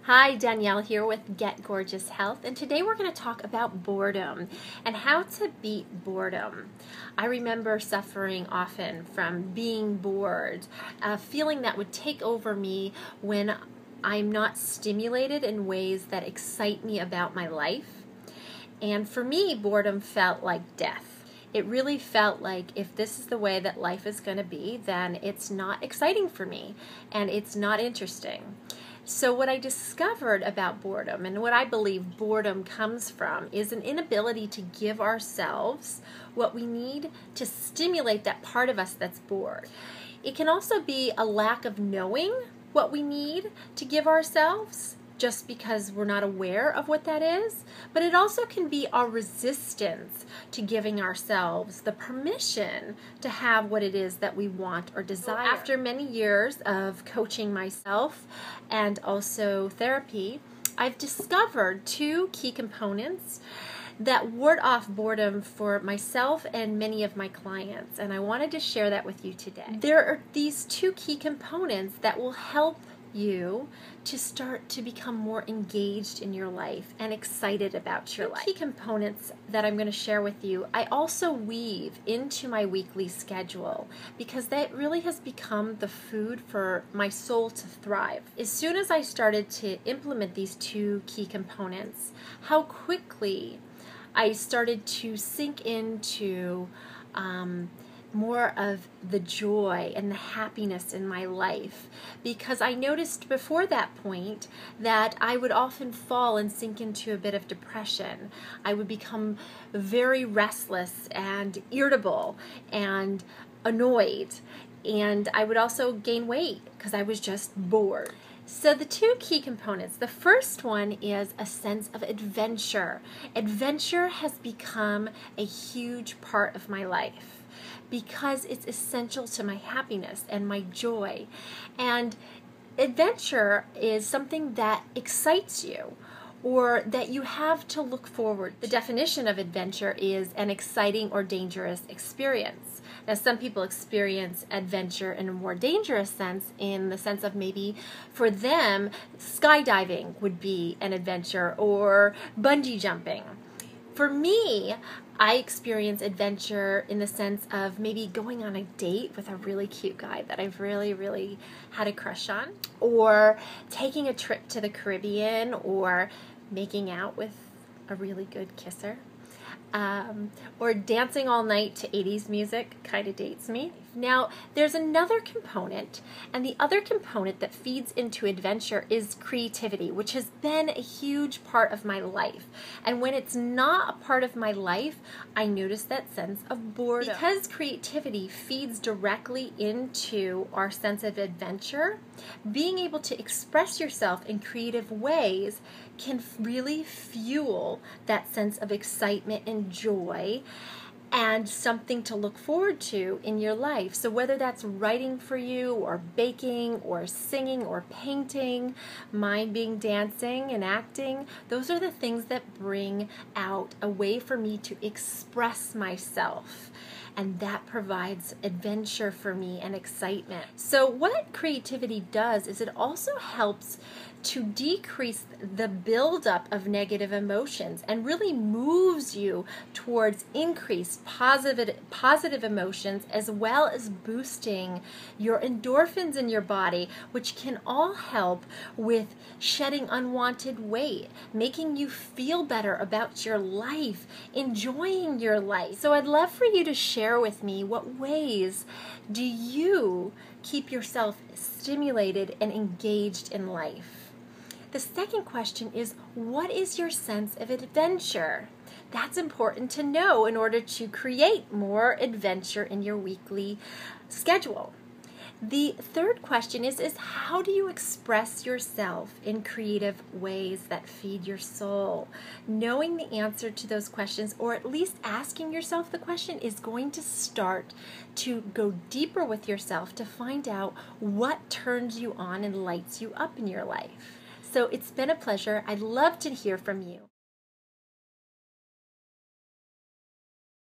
Hi, Danielle here with Get Gorgeous Health, and today we're going to talk about boredom and how to beat boredom. I remember suffering often from being bored, a feeling that would take over me when I'm not stimulated in ways that excite me about my life. And for me, boredom felt like death. It really felt like if this is the way that life is going to be, then it's not exciting for me and it's not interesting. So what I discovered about boredom, and what I believe boredom comes from, is an inability to give ourselves what we need to stimulate that part of us that's bored. It can also be a lack of knowing what we need to give ourselves, just because we're not aware of what that is, but it also can be our resistance to giving ourselves the permission to have what it is that we want or desire. After many years of coaching myself and also therapy, I've discovered two key components that ward off boredom for myself and many of my clients, and I wanted to share that with you today. There are these two key components that will help you to start to become more engaged in your life and excited about your life. Key components that I'm going to share with you, I also weave into my weekly schedule because that really has become the food for my soul to thrive. As soon as I started to implement these two key components, how quickly I started to sink into more of the joy and the happiness in my life, because I noticed before that point that I would often fall and sink into a bit of depression. I would become very restless and irritable and annoyed, and I would also gain weight because I was just bored. So the two key components, the first one is a sense of adventure. Adventure has become a huge part of my life because it's essential to my happiness and my joy. And adventure is something that excites you or that you have to look forward to. The definition of adventure is an exciting or dangerous experience. Now, some people experience adventure in a more dangerous sense, in the sense of maybe for them, skydiving would be an adventure or bungee jumping. For me, I experience adventure in the sense of maybe going on a date with a really cute guy that I've really had a crush on, or taking a trip to the Caribbean, or making out with a really good kisser, or dancing all night to 80s music kind of dates me. Now, there's another component, and the other component that feeds into adventure is creativity, which has been a huge part of my life. And when it's not a part of my life, I notice that sense of boredom. Because creativity feeds directly into our sense of adventure, being able to express yourself in creative ways can really fuel that sense of excitement and joy and something to look forward to in your life. So whether that's writing for you, or baking, or singing, or painting, mine being dancing and acting, those are the things that bring out a way for me to express myself. And that provides adventure for me and excitement. So what creativity does is it also helps to decrease the buildup of negative emotions and really moves you towards increased positive emotions, as well as boosting your endorphins in your body, which can all help with shedding unwanted weight, making you feel better about your life, enjoying your life. So I'd love for you to share with me, what ways do you keep yourself stimulated and engaged in life? The second question is, what is your sense of adventure? That's important to know in order to create more adventure in your weekly schedule. The third question is how do you express yourself in creative ways that feed your soul? Knowing the answer to those questions, or at least asking yourself the question, is going to start to go deeper with yourself to find out what turns you on and lights you up in your life. So it's been a pleasure. I'd love to hear from you.